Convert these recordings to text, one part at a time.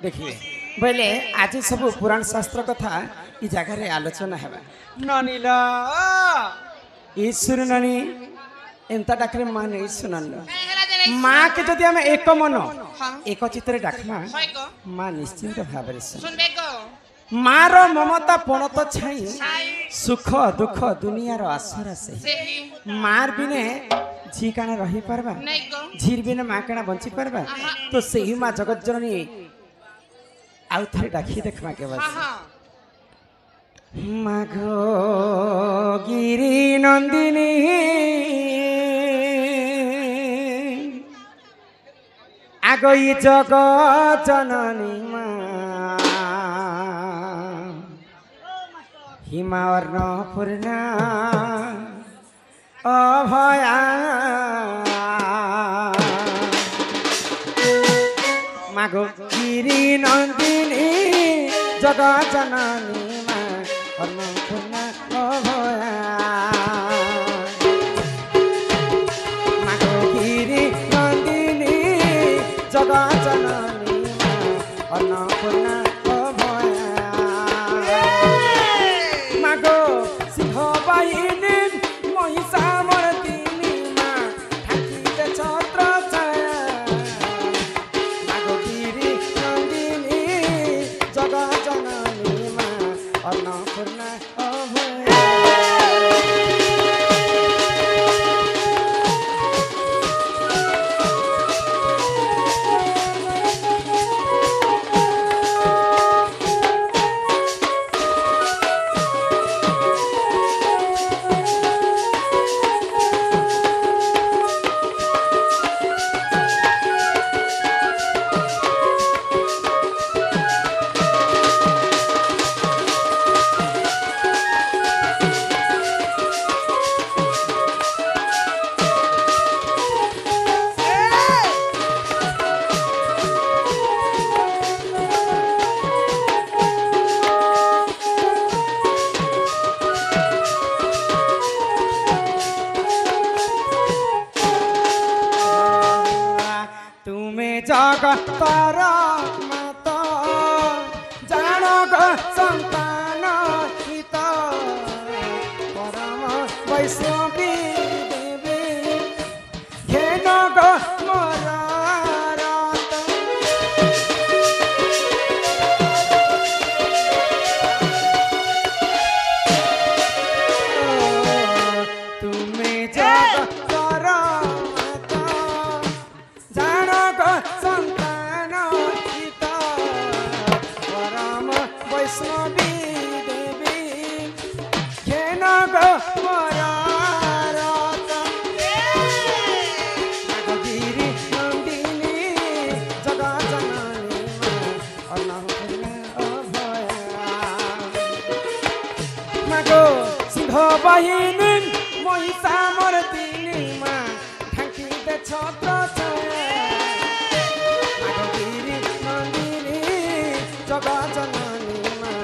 देखिए बोले आज सब पुराण शास्त्र कथा ई जगह आलोचना हेबा ननीला ईश्वर ननी एंता डाकरे मां नहीं सुनल मां के जदि हम एक मन एक चित्रे डाकमा मां निश्चिंत भाव मां रो ममता पणत छाई सुख दुख दुनिया रो आसरा से मार बिने झी काना रही परबा झीर बिने मां काना बंची परबा तो सही मां जगत जननी आउ थरे डाकी देखमा के बस माघो गिरी नंदिनी आगई जग जननी मां हिमावर्ण पूर्णा अभया माघो गिरी नंदिनी जग जननी मां अन्नपूर्णा अभया माघो गिरी नंदिनी जग जननी मां अन्नपूर्णा अभया माघो सिंह बाहिनी महिषा मर्दिनी मां ठाकिते छत्र जगतर मत जानक संतान हित परम वैष्णवी देवी घेनक मोर तुम्हें जगतर संतान हित परम वैष्णवी देवी घेनक मोर गिरी नंदिनी जग जननी अन्नपूर्णा अभया मागो सिंह बाहिनी महिषा मर्दिनी मां ढांकिते छत्र जग जननी मां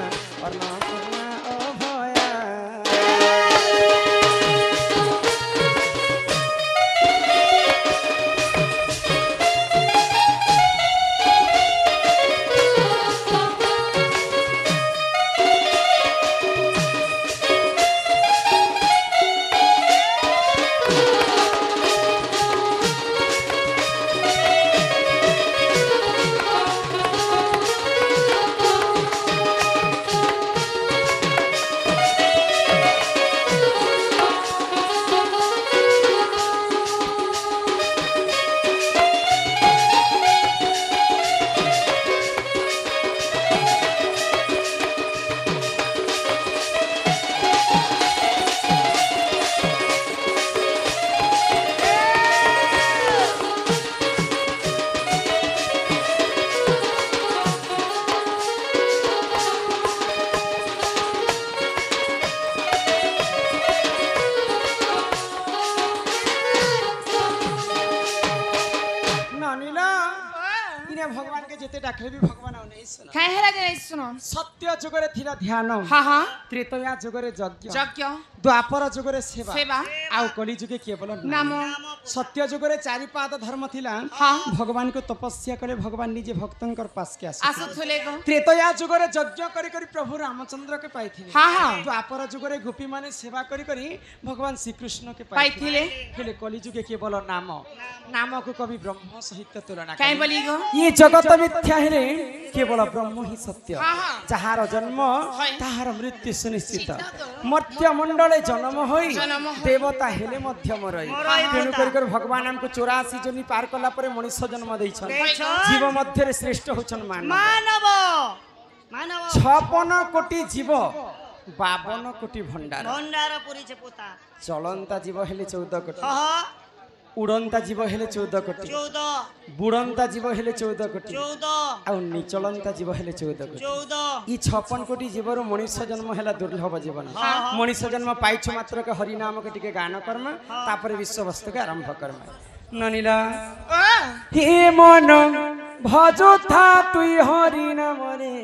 अन्नपूर्णा अभया भगवान के जेते डाकले भी भगवान नहीं सुनो काहे हेला जे नहीं सुनो सत्य जुगरे थिला ध्यान हां हां त्रेतया जुगरे यज्ञ यज्ञ द्वापर जुगरे सेवा सेवा आउ कली जुगे केवल नाम सत्य जुगरे चारि पाद धर्म थिला हाँ भगवान को तपस्या करे भगवान निजे भक्तंकर पास के आसुथले गो त्रेतया जुगरे यज्ञ करी करी प्रभु रामचंद्र के पाइथिले हाँ हाँ द्वापर जुगरे गोपी माने सेवा करी करी भगवान श्री कृष्ण के पाइथिले हेले कली जुगे केवल नाम नाम को कवि ब्रह्म सहित तुलना काई बोली गो ये जगत मिथ्या हेले केवल ब्रह्म ही सत्य हाँ हाँ जहार जन्म ताहार मृत्यु सुनिश्चित मर्त्य मंडले जन्म होई देवता हेले मध्यम रही तेणु कर भगवान हमको 84 जनी पार कला परे मनुष्य जन्म दैछन जीव मध्य श्रेष्ठ होछन मानव मानव 56 कोटी जीव 52 कोटी भंडार भंडार पुरी छे पोता चलंता जीव हेले 14 कोटी हाँ उड़ंता जीव हेले 14 कोटी 14 बुड़ंता जीव हेले 14 कोटी 14 आ निचलंता जीव हेले 14 कोटी 14 ई 56 कोटी जीवर मनुष्य जन्म हेला दुर्लभ जीवन मनुष्य जन्म पाइछ मात्र के हरि नाम के टिके गान कर्म तापर विश्व वस्तु के आरंभ कर्म ननीला हे मन भजो था तुई हरि नाम रे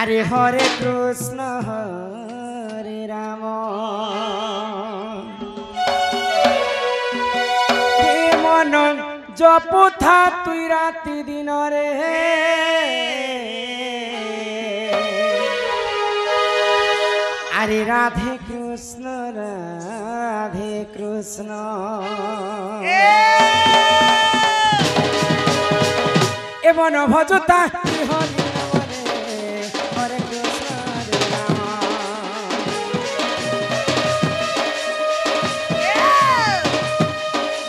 अरे हरे कृष्ण हरे राम हे मन जपु था तुई राति दिन रे अरे राधे कृष्ण ए मन भजता तुई हरि नाम रे हरे कृष्ण हरे राम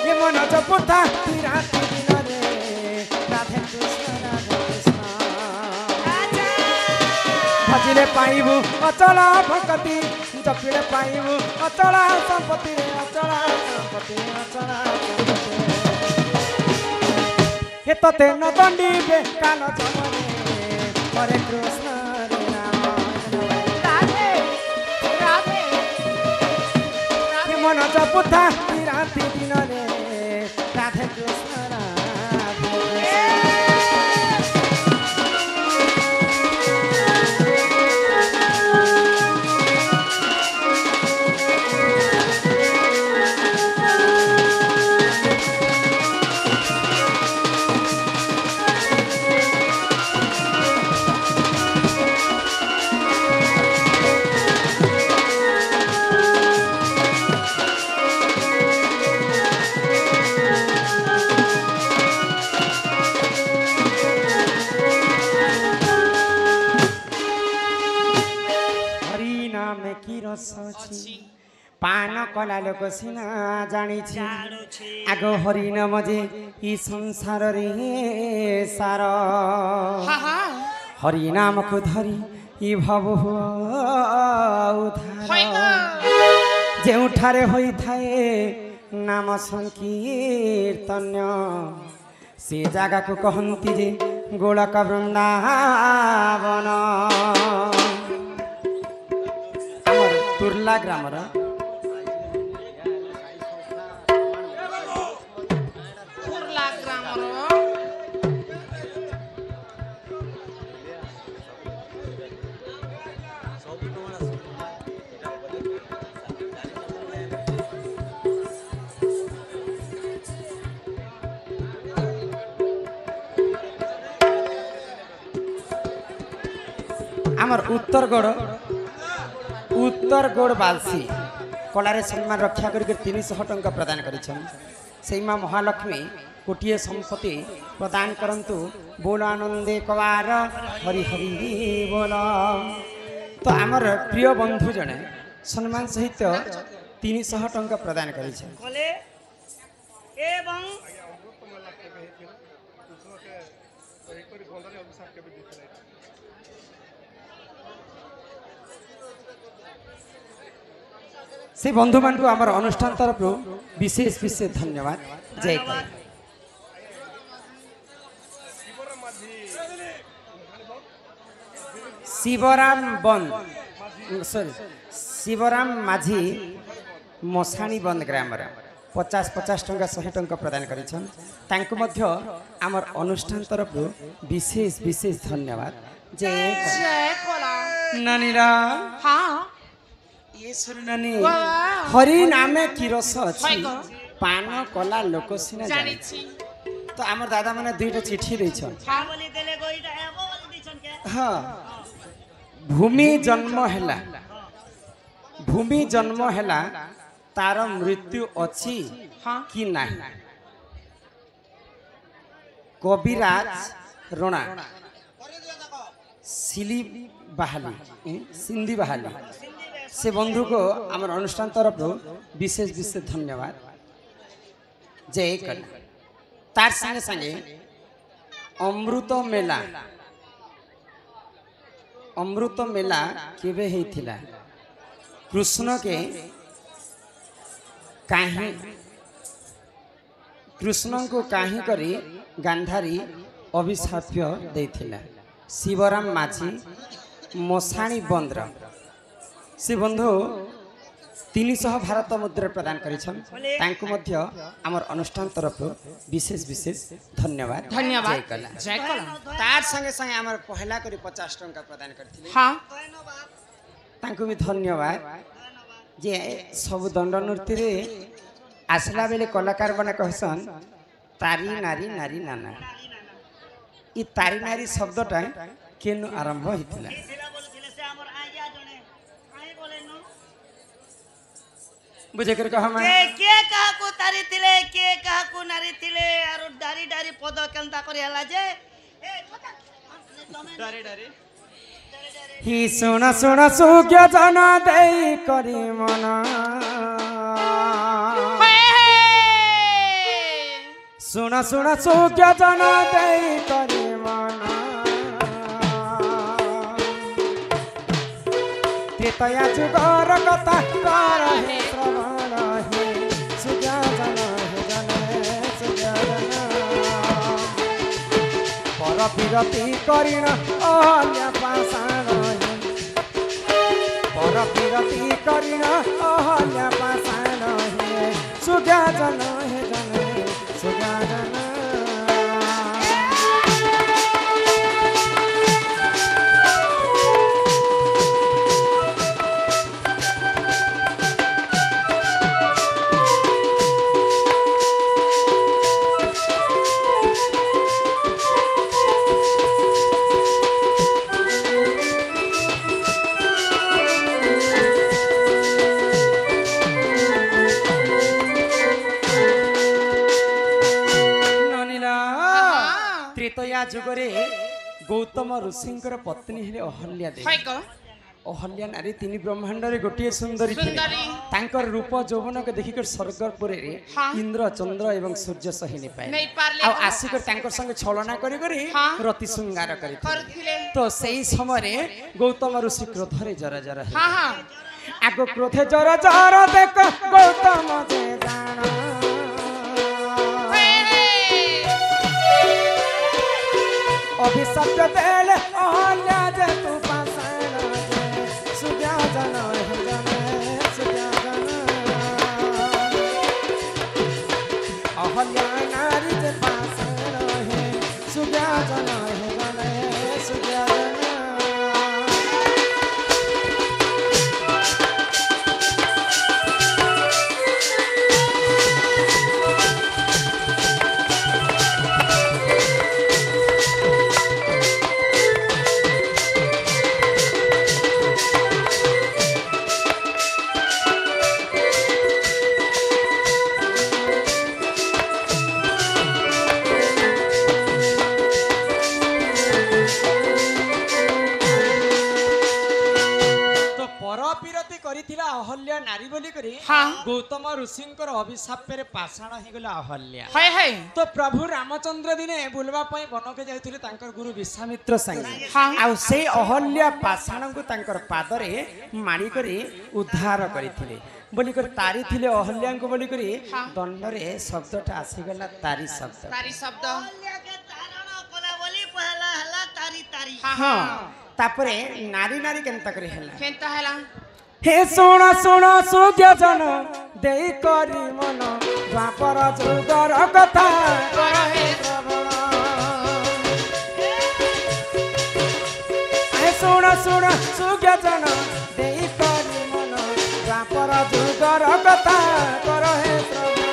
ये मन जपता तुई राति दिन रे राधे कृष्ण भजिले पाइबु अचल भक्ति जपिले पाइबु अचल संपत्ति रे अचल संपत्ति अचल हे तते न दंडीबे काल जमने हरे कृष्ण हरे राम राधे राधे हे मन जपुथा राति दिन रे राधे कृष्ण राधे पान कला लोक सिना जानी आग हरि नाम जे ई संसार रे सार हरि नाम को धरी ई भव उधार जेउठारे होई थाए नाम संकीर्तन्य से जगह को कहंती जे गोलक वृंदावन तुर्ला ग्रामर आमर उत्तरगढ़ बालसी कलारे सम्मान रक्षा कर 300 टंका प्रदान कर माँ महालक्ष्मी कोटिए संपत्ति प्रदान करंतु बोल आनंदे कवार हरि हरि बोल। तो आमर प्रिय बंधु जने सम्मान सहित 300 टंका प्रदान कर से बंधु मान आम अनुष्ठान तरफ विशेष विशेष धन्यवाद। जय शिवराम बंद सॉरी शिवराम माझी मशाणी बंद ग्राम 50-50 टंका 100 टंका प्रदान कर आमर अनुष्ठान तरफ विशेष विशेष धन्यवाद। जय नानीरा हाँ ये सुन नानी वाह। हरि नामे की रस হয় अछि ক? पान कला लोक सिना जाने জানিছি तो आमर दादा माने दुईटा चिट्ठी दैछन हाँ बोली देले गोइटा एबो बोली दिछन के हाँ भूमि जन्म हैला तार मृत्यु अछि हाँ कि नाही कविराज रोना सिली सिंधी बहाली से बंधु को आमर अनुष्ठान तरफ विशेष विशेष धन्यवाद जय कल तार संगे संगे अमृत मेला केबे हेथिला कृष्ण के काहे कृष्ण को काहे करी गांधारी अभिशाप्य देथिला शिवराम माझी मशाणी बंद्र से बंधु 300 भारत मुद्रा प्रदान करिछन तांको मध्य हमर अनुष्ठान तरफ विशेष विशेष धन्यवाद धन्यवाद जय कला जय कला तार संगे संगे हमर पहला करी 50 टंका प्रदान करथिले हाँ तांको भी धन्यवाद जे सब दंड नृत्य रे आसला बेले कलाकार बना कहसन तारी नारी नारी नाना ई तारी नारी शब्दटा केनु आरंभ हितला सिला बोलुथिले से हमर आइया जने काहे बोले नु बुझे कर कहा मैं के कहा को तारी थिले के कहा को नारी थिले आरो डारी डारी पद केनता करी हला जे ए डारी डारी ही सुना सुना सुज्ञ जना देई करी मना सुना सुना सुज्ञ जना देई करी मना त्रेतया जुगर कथा कर हे श्रवण हे सुज्ञ जना हे जने सुज्ञ जना पर विरति करिण अहल्य पाषाण पर विरति करिण अहल्य पाषाण हे सुज्ञ जन हे जन सुज्ञ जन त्रेतया जुगरे गौतम ऋषिंकर पत्नी हेले अहल्या देवी হয় ক? अहल्या नारी तीन ब्रह्मांड रे गोटिए सुंदरी थिले सुंदरी। तांकर रूप यौवन के देखिकर स्वर्गपुर रे हाँ। इंद्र चंद्र एवं सूर्य सही नहीं पाए नहीं पारले आ आसिकर तांकर संग छलना करी करी हाँ। रति श्रृंगार करी करथिले तो सही समय रे गौतम ऋषि क्रोधरे जरा जरा हाँ हाँ आगो क्रोधे जरा जरा देख गौतम जे जाना अभिशाप देले अहल्या जे तू पाषाण जे सुज्ञ जन हे जन सुज्ञ जन अहल्या नारी जे पाषाण हे सुज्ञ जन हे जन सुज्ञ जन अहल्या नारी बोली करी हाँ। गौतम ऋषिंकर अभिशाप रे पाषाण ही गला अहल्या हाय हाय तो प्रभु रामचंद्र दिने बुलवा पई बनके जाइथिले तांकर गुरु विश्वामित्र संगे हाँ। आ से अहल्या पाषाण को तांकर पादरे मारी करी उद्धार करिथिले बोली कर तारी थिले अहल्या को बोली करी हाँ। दंडरे शब्दटा आसी गला तारी शब्द तारी शब्द अहल्या के तारण कला बोली पहला हला तारी तारी हाँ हां हाँ तापरे नारी नारी केनता करी हला केनता हैला हे सुन सुन सुज्ञ जन देई करी मन द्वापर जुगर कथा कर हे हे सुन सुन सुज्ञ কথা কর হে শ্রবণ।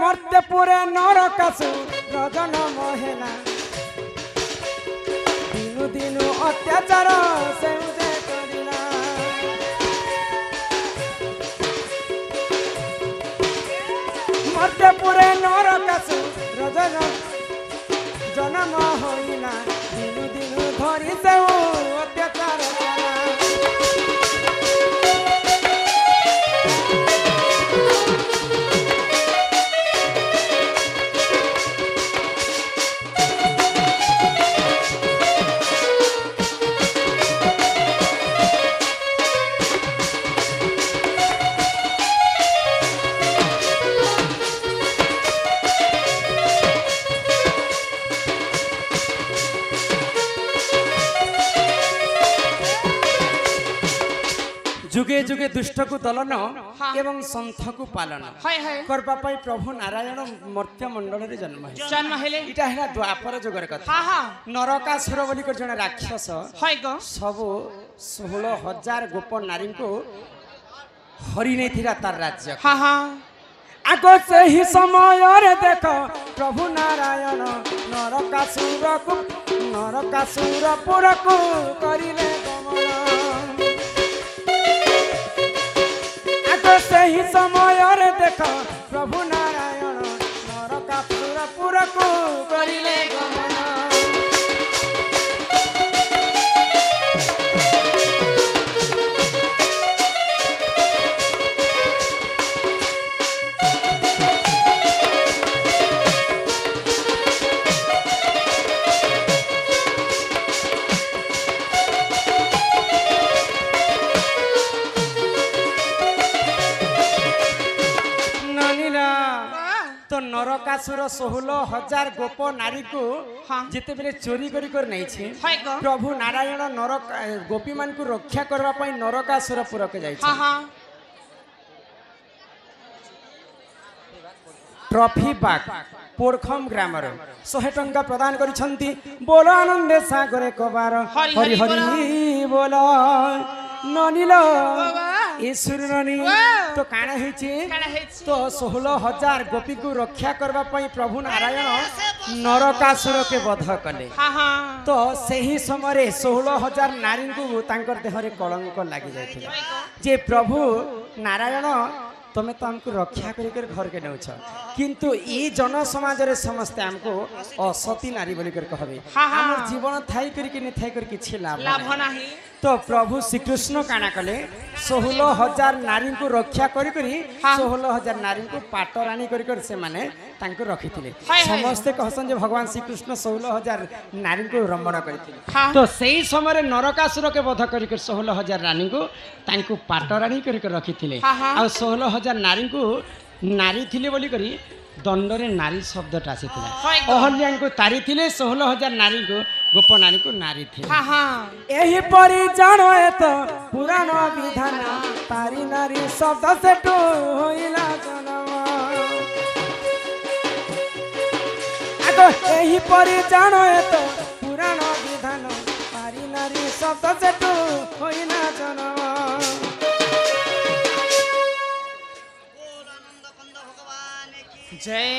মর্তে পুরে নরকাসু রজন মহেলা দিনু দিনু অত্যাচার সে করিলা। মর্তে পুরে নরকাসু রজন জনম হইলা দিনু দিনু ধরি সে অত্যাচার কলা। যুগে যুগে দুষ্টকু দলন এবং সন্থকু পালন করবা পাই প্রভু নারায়ণ মর্ত্য মণ্ডଳରେ জন্ম হেলে। এটা হেলা দ্বাপর যুগর কথা। নরকাসুর বলি জনে রাক্ষস সবু 16,000 গোপ নারীଙ୍କୁ হরি নেইথিলা তার রাজ্য। আগ সেই সমୟରେ দেখ প্রভু নারায়ণ নরকাসুরপুরকু করিলে গমন। ସେହି ସମୟରେ ଦେଖ ପ୍ରଭୁ ନାରାୟଣ ନରକାସୁରପୁରକୁ କରିଲେ ଗମନ। तो नरकासुर 16,000 गोप नारी को जिते बेले चोरी करी कर नहीं छे प्रभु नारायण नरक गोपी मान को रक्षा करबा पई नरकासुरपुर के जाई छे। ट्रॉफी बाग पोरखम ग्रामर 100 टंका प्रदान करिसंती। बोलो आनंदे सागरे कबार हरि हरि बोलो ननिलो ईश्वर ननी। तो काना हेछि तो 16,000 गोपी को रक्षा करबा पई प्रभु नारायण नरकासुर के वध कले। तो सही समय 16,000 नारी को तांकर देहरे कलंक लागि जायथिला जे प्रभु नारायण तुम तो हमको रक्षा कर घर के नौछ किंतु ये जन समाज रे समस्त हमको असती नारी बोली कर कहबे हमर जीवन थाई कर कि नै थाई कर किछि लाभ नाही। तो प्रभु श्री कृष्ण काना कले 16,000 नारी को रक्षा करी 16,000 नारी को पाटरानी कर से माने तांको रखिथिले। समस्त कहसन जे भगवान श्री कृष्ण 16,000 नारी को रमण करथिले। तो सही समय नरकासुर के वध करी 16,000 रानी को तांको पाटरानी कर रखिथिले। आ 16,000 नारी को नारी थिले बोली करी दंडरे नारी शब्दटा आसीथिला। अहल्या को तारी थिले 16,000 नारी को गोप नारी को नारी थिले। एही परि जानो एत पुराण विधान तारी नारी शब्द से तो होइला जन्म। आगो एही परि जानो एत पुराण विधान तारी नारी शब्द से तो होइला जन्म। जय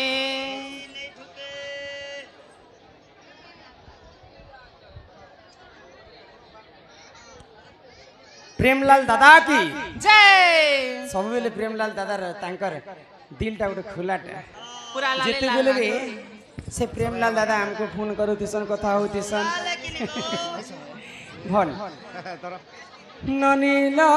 प्रेमलाल दादा की जय। सब बेले प्रेमलाल दादा तांकर दिलटा गोटे खुलाटा जेते बेले भी से प्रेमलाल दादा हमको फोन करूथिसन कथा होथिसन भन ननीला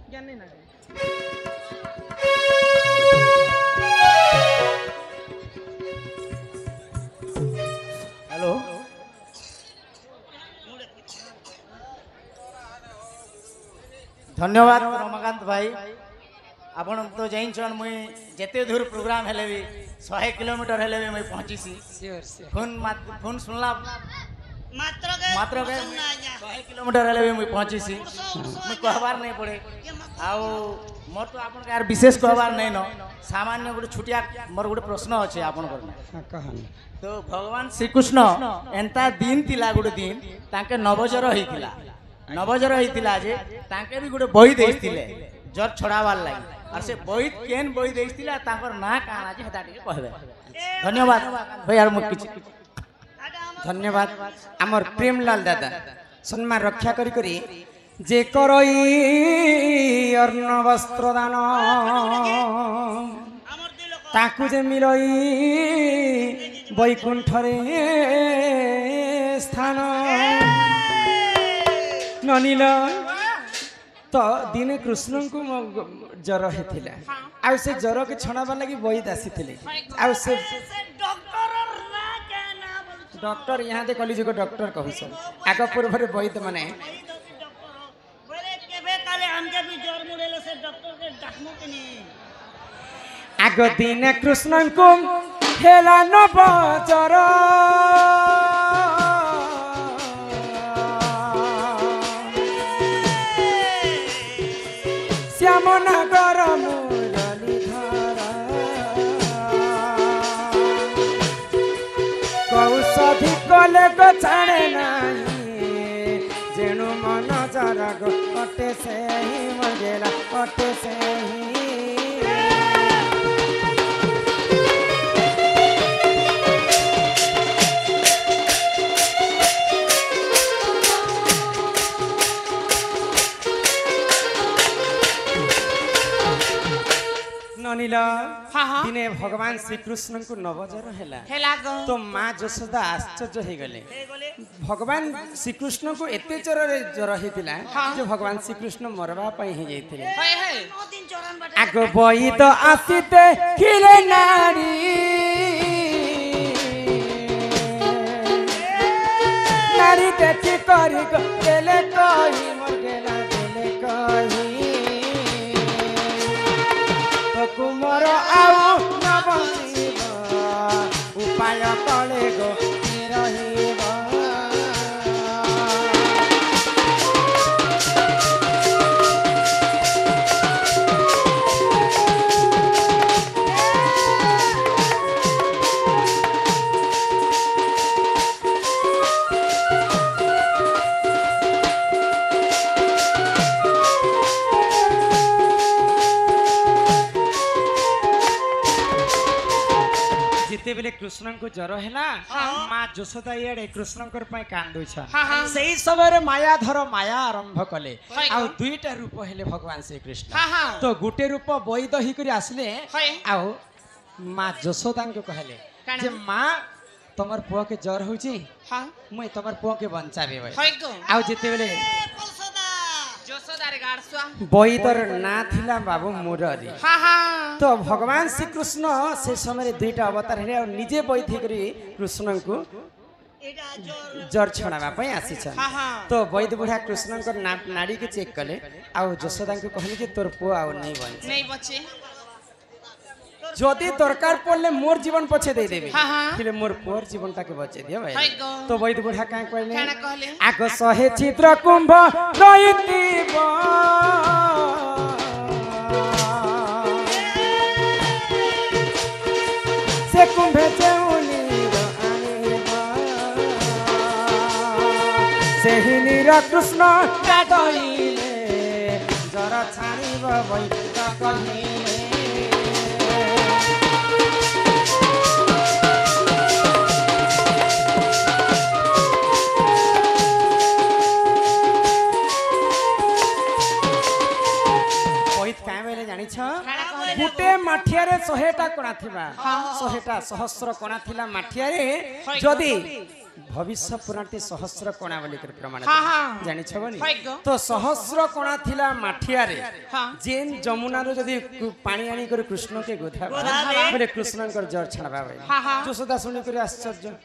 ज्ञान नहीं ना हेलो धन्यवाद रमाकांत भाई आपण तो जाइन मुई जेते दूर प्रोग्राम हेले भी 100 किलोमीटर हेले भी मुई पहुंचीसी फोन सुनला मात्र के 100 किलोमीटर हेले भी मुई पहुंचीसी मुई कहबार नहीं पड़े आउ मोर तो आपन यार विशेष कहबार नहीं न सामान्य गोटे छुटिया मोर गोटे प्रश्न अछि आपन करना तो भगवान श्री कृष्ण एंता दिन तिला गोटे दिन ताके नवजर होइतिला नवजर होइतिला जे ताके भी गोटे बही देइतिले जर छड़ावार लागि और से बही केन बही देइतिला ताकर ना काना जे हेता टिके कहबे धन्यवाद भाई यार मुख किछ धन्यवाद आमर प्रेमलाल दादा सम्मान रक्षा करी करी जे करई अर्ण वस्त्र दान ताकू जे मिलई बैकुंठरे स्थान ननिल तो दिने कृष्ण को जर होता आ से जर के छणाबा लगी बईद आसी आ से डॉक्टर यहाँ दे कॉलेज को डॉक्टर कहू सब आग पूर्व बईद माने आग दिन कृष्ण को हेला नवजर श्याम नगर मुरलीधर कौषधि कले गो छाड़े नहीं जेणु मन जरा गो अटे से ही मगेला अटे से ही दिने भगवान श्री कृष्ण को नवजर हेला तो माँ जशोदा आश्चर्य हो गले भगवान श्री कृष्ण को एते जर होता जो भगवान श्री कृष्ण मरवा जाते आग बई तो आसीते खिले नारी नारी देखी करी देले कही मर गेला देले कही कुमर आउ नबीब उपाय कले गो रहिब बेले कृष्ण को जर है माँ जशोदा ये कृष्ण कांदु से समय माया धर माया आरंभ कले आ दुईटा रूप हेले भगवान श्री कृष्ण तो गोटे रूप बैद होकर आसले आउ माँ जशोदा को कहले जे माँ तमर पुआ के जर होची मुई तमर पुआ के बंचाबे आउ जेते बेले बैदर ना थिला बाबू मुरारी तो भगवान श्री कृष्ण से समय दुईटा अवतार है और निजे बैठ कृष्ण को जर छणावा आसी तो वैद बुढ़ा कृष्ण नाड़ी के चेक कले आ जशोदा को कहले जे तोर पुआ आ नहीं बचे जदि दरकार पड़ले मोर जीवन पछे दे देबे फिर मोर पुअर जीवन के बचे दियो भाई तो वैद बुढ़ा का कहले आग सहे चित्र कुंभ रहितिब से कुंभे जेउनी से ही नीर कृष्ण गाइले जरा छाणीब वैद कहिले गुटे माठिया 100टा कणा थिबा 100टा सहस्र कणा थिला माठिया जदि भविष्य पुराणटी सहस्र कणा बोली कर प्रमाण जानि छबनी तो सहस्र कणा थिला माठिया रे जेन जमुना रो जदि पानी आनी कर कृष्ण के गोधा बोले कृष्ण कर जर छाड़बा भाई जशोदा सुनी कर आश्चर्य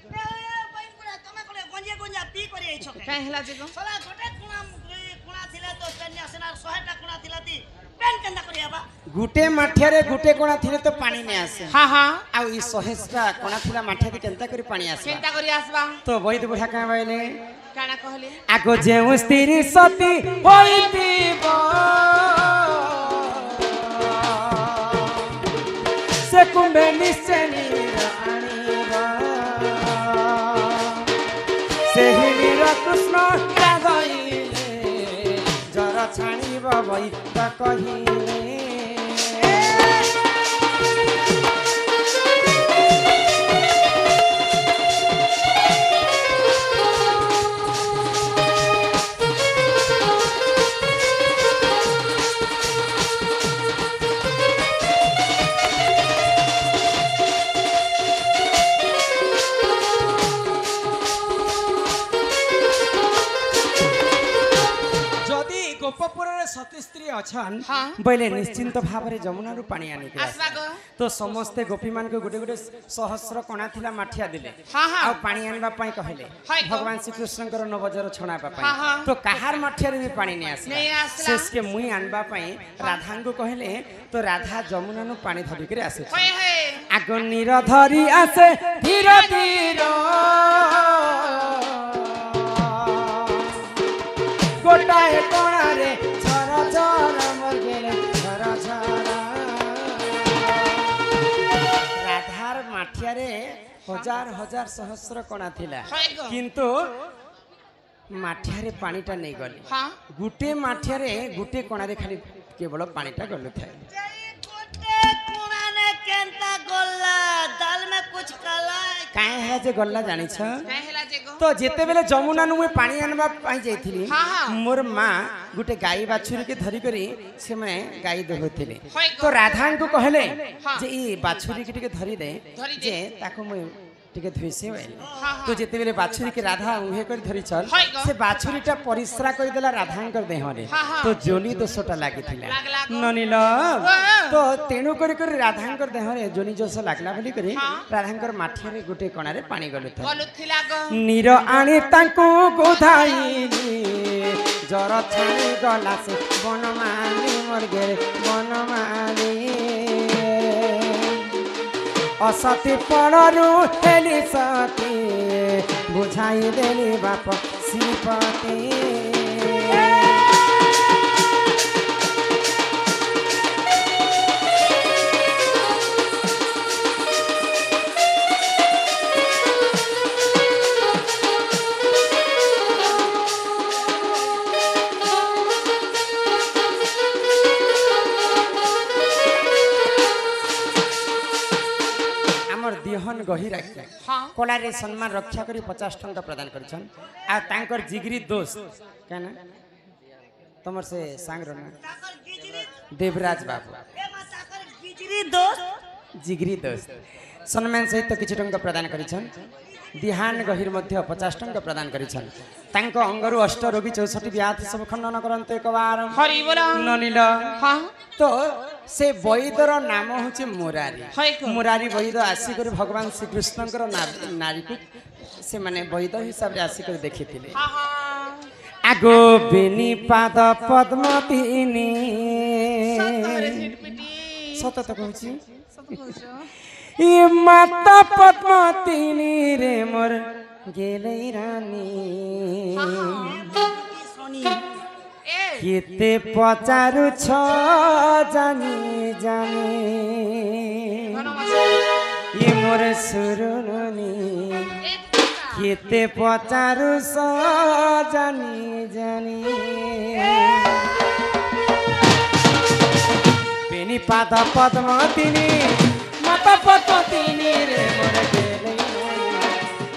ଯାଇଛ କାଇଁ ହେଲା ଯେ ଗো ସଲା ଗୋଟେ କୁଣା ଥିଲା ତ ପେନ୍ ଆସେନା 100ଟା କୁଣା ଥିଲା ତି ପେନ୍ କେନ୍ତା କରି आबा गुटे माठियारे गुटे कोणा थिले तो पानी ने आसे हां हां आ ई 100टा कोणा थिला माठिया केनता करी पानी आसे चिंता करी आसबा तो वैद बुढ़ा का बाइले काना कहले आगो जेउ स्त्री सती होइतिबो से कुंभे निश्चय राणीबा से हीर कृष्ण गाधइले जरा छाणीबा वै ता कहिले गोपपुर सती स्त्री अच्छन बोले निश्चिंत भाव में जमुना रु पानी आनी तो समस्ते गोपी मान को गोटे गोटे सहस्र कणा थिला माठिया दिले आ पानी आनबा पई कहले भगवान श्री कृष्ण कर नवजर छणाबा पई तो कहार माठिया रे भी पानी नै आसला शेष के मुई आनबा पई राधा को कहले तो राधा जमुना नु पानी धरि करे आसे आगो नीर धरि आसे धीर धीर गोटाए कोणा रे झरा झरा मोर गेले झरा झरा राधार माठिया रे हजार हजार सहस्र कोणा थिला किंतु माठिया रे पानीटा नै गले हां गुटे माठिया रे गुटे कोणा रे खाली केवल पानीटा गलु थाए गोटे कोणा ने केनता गल्ला दाल में कुछ काला काहे है जे गल्ला जानि छ काहे हला जे गो तो जेते बेले जमुना नु में पानी आनबा पाई जाइथिली मोर मां गुटे गाई बाछुरी के धरी करी से मैं गाई दोहथिले तो राधा को कहले जे ई बाछुरी के टिके धरी दे जे ताको मैं टिके धुइसे वेल तो जेते बेले बाछुरी के राधा उहे कर धरी चल से बाछुरीटा परिश्रा कर देला राधा कर देह रे तो जोनी दोषटा लागिथिला ननिल तो तेनु कर राधा कर देह रे जोनी दोष लागला बोली करी राधा कर माठी रे गुटे कोणा रे पानी गलुथिला नीर आनी तांको गोधाईली जर छाणी गला से बनमाली मोर गेरे बनमाली असती पड़रू हेली सती बुझाई देली बाप श्रीपति दिहन गहिरा कला रे सम्मान रक्षा करी 50 टंका प्रदान करछन आ तांकर जिगरी दोस्त केना तमर से सांग रो ना देवराज बाबू ए माता कर गिजरी दोस्त जिगरी दोस्त सम्मान सहित तो किछ टंका प्रदान करछन दिहान गहिर मध्य 50 टंका प्रदान करछन तांको अंगरु अष्ट रोगी 64 व्याधि सब खंडन करन्ते एक बार हरि बोल ननिल हां तो से वैदर नाम होचे मुरारी मुरारी वैद आसी कर भगवान श्री कृष्ण कर नारी को से माने वैद हिसाब रे आसी कर देखिथिले आगो बेनी पाद पद्मतीनी सत त कहछि ये माता पद्मतीनी रे मोर गेलै रानी केते पचारु छ जानी जानी ये मोर सुरुनी केते पचारु छ जानी जानी बेनी पाद पद्मतीनी माता पद्मतीनी रे मोर गेलै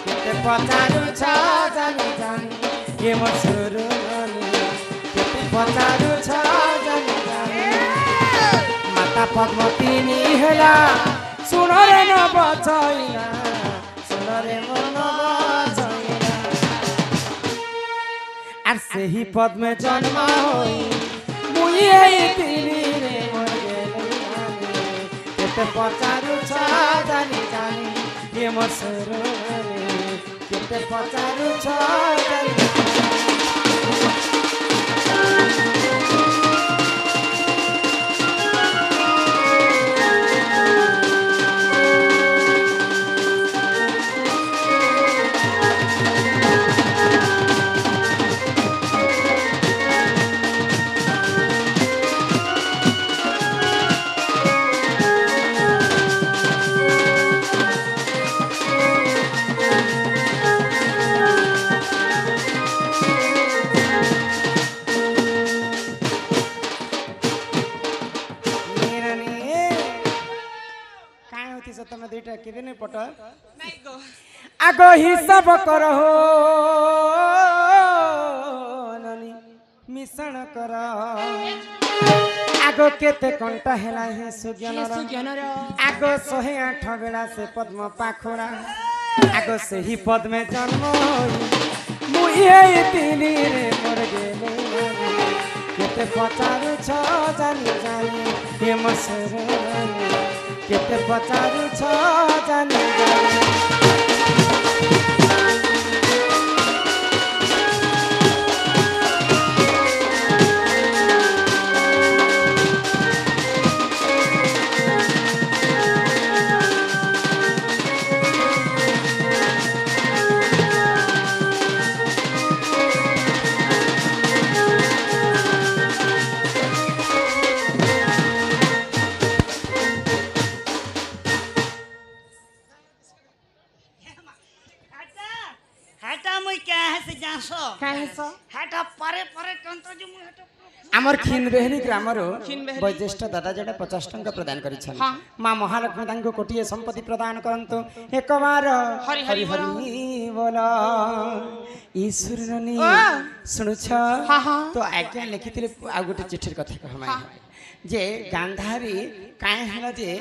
केते पचारु छ जानी जानी ये मोर सुरुनी पचारु छ जानी जानी माता पद्मतीनी हेला सुन रे न बचैना सुन रे मन बचैना आर सेही पद में जन्म होई मुई आइतिली रे मोर गेलै केते पचारु छ जानी जानी ये मोर सुरुनी କେତେ ପଚାରୁଛ ଜାନି ତମେ ଦୁଇଟା କେବେ ନେଇ ପଟ ନାଇଁ ଗୋ ଆଗ ହିସାବ କର ହୋ ନନି ମିଶଣ କର ଆଗ କେତେ କଣ୍ଟା ହେଲା ହେ ସୁଜ୍ଞାନର ଆଗ 108 ବେଳା ସେ ପଦ୍ମ ପାଖୁଡ଼ା ଆଗ ସେହି ପଦ୍ମେ ଜନ୍ମ ହୋଇ ମୁଁ এই ଦିନରେ ମର ଗେଲେ କେତେ ପଚାରୁଛ ଜାନି ଜାନି ଏ ମସର କେତେ ପଚାରୁଛ ଜାନି ଜାନି आमर खिनबेहरी ग्रामर वैज्येष्ठ दादा जड़े 50 टंका प्रदान करिछन मां महालक्ष्मी तांको कोटिए संपत्ति प्रदान करंतु एक बार हरि हरि बोला ईश्वरनी सुनुछ तो आज्ञा लिखिथिले आ गोटे चिठिर कथा कहमा जे गांधारी काहे हला जे